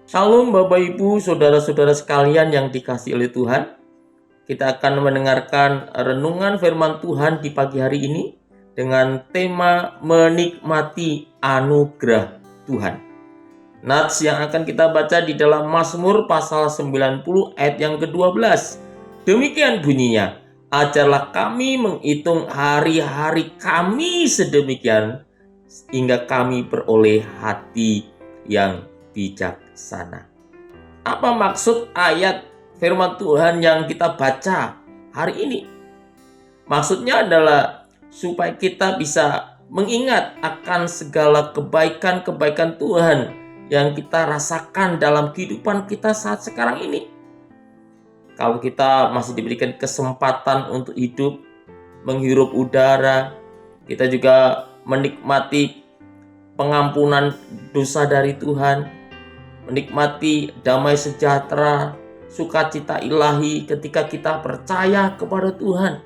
Shalom Bapak Ibu, saudara-saudara sekalian yang dikasihi oleh Tuhan. Kita akan mendengarkan renungan firman Tuhan di pagi hari ini dengan tema menikmati anugerah Tuhan. Nats yang akan kita baca di dalam Mazmur pasal 90 ayat yang ke-12. Demikian bunyinya, ajarlah kami menghitung hari-hari kami sedemikian hingga kami beroleh hati yang bijaksana. Apa maksud ayat firman Tuhan yang kita baca hari ini? Maksudnya adalah supaya kita bisa mengingat akan segala kebaikan-kebaikan Tuhan yang kita rasakan dalam kehidupan kita saat sekarang ini. Kalau kita masih diberikan kesempatan untuk hidup, menghirup udara, kita juga menikmati pengampunan dosa dari Tuhan, menikmati damai sejahtera, sukacita ilahi ketika kita percaya kepada Tuhan.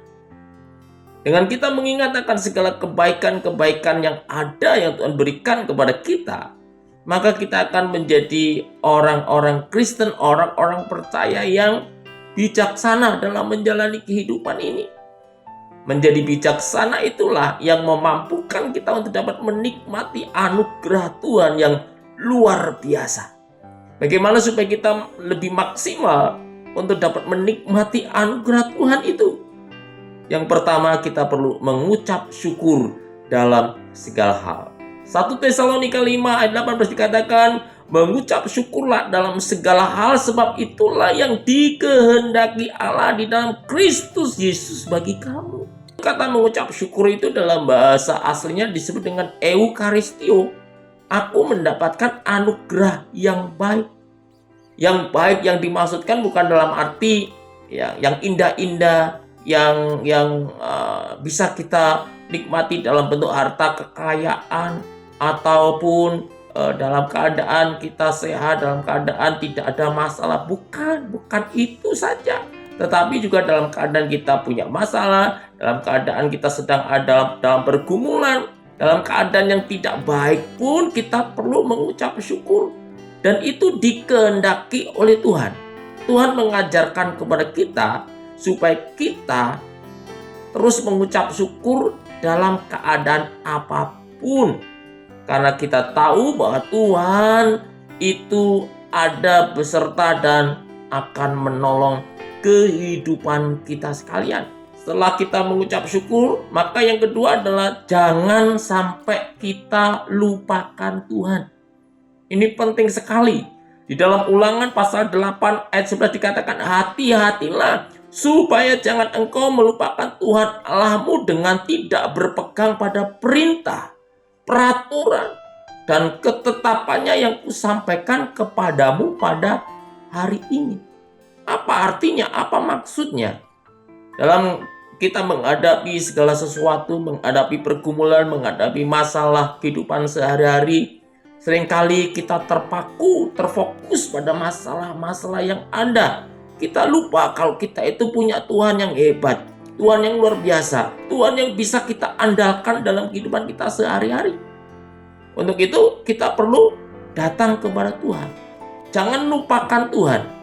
Dengan kita mengingat akan segala kebaikan-kebaikan yang ada yang Tuhan berikan kepada kita, maka kita akan menjadi orang-orang Kristen, orang-orang percaya yang bijaksana dalam menjalani kehidupan ini. Menjadi bijaksana itulah yang memampukan kita untuk dapat menikmati anugerah Tuhan yang luar biasa. Bagaimana supaya kita lebih maksimal untuk dapat menikmati anugerah Tuhan itu? Yang pertama, kita perlu mengucap syukur dalam segala hal. 1 Tesalonika 5 ayat 18 dikatakan, mengucap syukurlah dalam segala hal sebab itulah yang dikehendaki Allah di dalam Kristus Yesus bagi kamu. Kata mengucap syukur itu dalam bahasa aslinya disebut dengan eukaristio. Aku mendapatkan anugerah yang baik. Yang baik yang dimaksudkan bukan dalam arti yang indah-indah, yang bisa kita nikmati dalam bentuk harta kekayaan, ataupun dalam keadaan kita sehat, dalam keadaan tidak ada masalah. Bukan itu saja. Tetapi juga dalam keadaan kita punya masalah, dalam keadaan kita sedang ada dalam pergumulan, dalam keadaan yang tidak baik pun kita perlu mengucap syukur. Dan itu dikehendaki oleh Tuhan. Tuhan mengajarkan kepada kita supaya kita terus mengucap syukur dalam keadaan apapun. Karena kita tahu bahwa Tuhan itu ada beserta dan akan menolong kehidupan kita sekalian. Setelah kita mengucap syukur, maka yang kedua adalah jangan sampai kita lupakan Tuhan. Ini penting sekali. Di dalam Ulangan pasal 8 ayat 11 dikatakan, hati-hatilah supaya jangan engkau melupakan Tuhan Allahmu dengan tidak berpegang pada perintah, peraturan, dan ketetapannya yang kusampaikan kepadamu pada hari ini. Apa artinya? Apa maksudnya? Dalam kita menghadapi segala sesuatu, menghadapi pergumulan, menghadapi masalah kehidupan sehari-hari, seringkali kita terfokus pada masalah-masalah yang ada. Kita lupa kalau kita itu punya Tuhan yang hebat, Tuhan yang luar biasa, Tuhan yang bisa kita andalkan dalam kehidupan kita sehari-hari. Untuk itu kita perlu datang kepada Tuhan. Jangan lupakan Tuhan.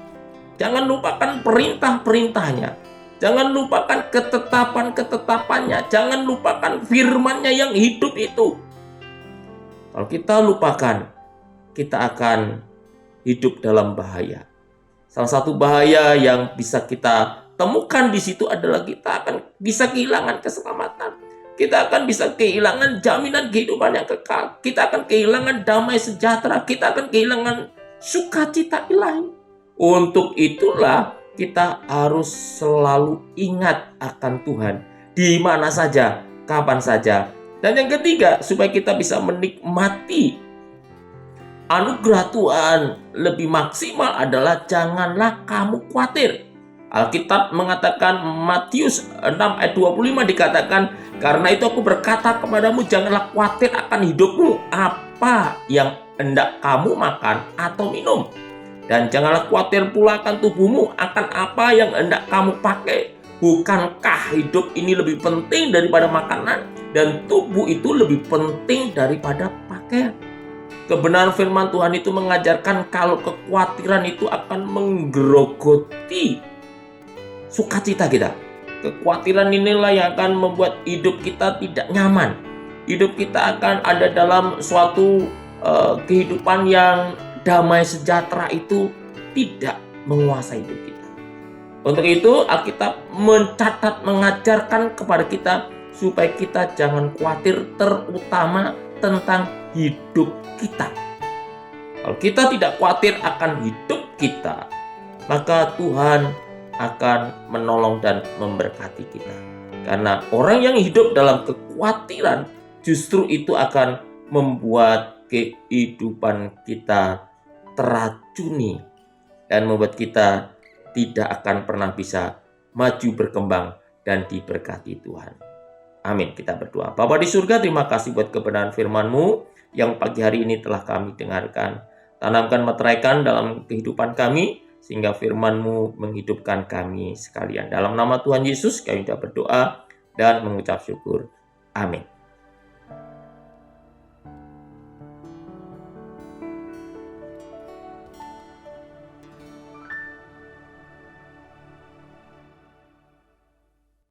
Jangan lupakan perintah-perintahnya. Jangan lupakan ketetapan-ketetapannya. Jangan lupakan firman-Nya yang hidup itu. Kalau kita lupakan, kita akan hidup dalam bahaya. Salah satu bahaya yang bisa kita temukan di situ adalah kita akan bisa kehilangan keselamatan. Kita akan bisa kehilangan jaminan kehidupan yang kekal. Kita akan kehilangan damai sejahtera. Kita akan kehilangan sukacita ilahi. Untuk itulah kita harus selalu ingat akan Tuhan di mana saja, kapan saja. Dan yang ketiga, supaya kita bisa menikmati anugerah Tuhan lebih maksimal adalah janganlah kamu khawatir. Alkitab mengatakan, Matius 6 ayat 25 dikatakan, karena itu aku berkata kepadamu, janganlah khawatir akan hidupmu, apa yang hendak kamu makan atau minum. Dan janganlah khawatir pula akan tubuhmu, akan apa yang hendak kamu pakai. Bukankah hidup ini lebih penting daripada makanan, dan tubuh itu lebih penting daripada pakaian? berpakaian. Kebenaran firman Tuhan itu mengajarkan kalau kekhawatiran itu akan menggerogoti sukacita kita. Kekhawatiran inilah yang akan membuat hidup kita tidak nyaman. Hidup kita akan ada dalam suatu kehidupan yang damai sejahtera itu tidak menguasai hidup kita. Untuk itu Alkitab mencatat, mengajarkan kepada kita supaya kita jangan khawatir, terutama tentang hidup kita. Kalau kita tidak khawatir akan hidup kita, maka Tuhan akan menolong dan memberkati kita. Karena orang yang hidup dalam kekhawatiran justru itu akan membuat kehidupan kita teracuni dan membuat kita tidak akan pernah bisa maju, berkembang, dan diberkati Tuhan. Amin. Kita berdoa. Bapa di surga, terima kasih buat kebenaran firman-Mu yang pagi hari ini telah kami dengarkan. Tanamkan, meteraikan dalam kehidupan kami, sehingga firman-Mu menghidupkan kami sekalian. Dalam nama Tuhan Yesus kami sudah berdoa dan mengucap syukur. Amin.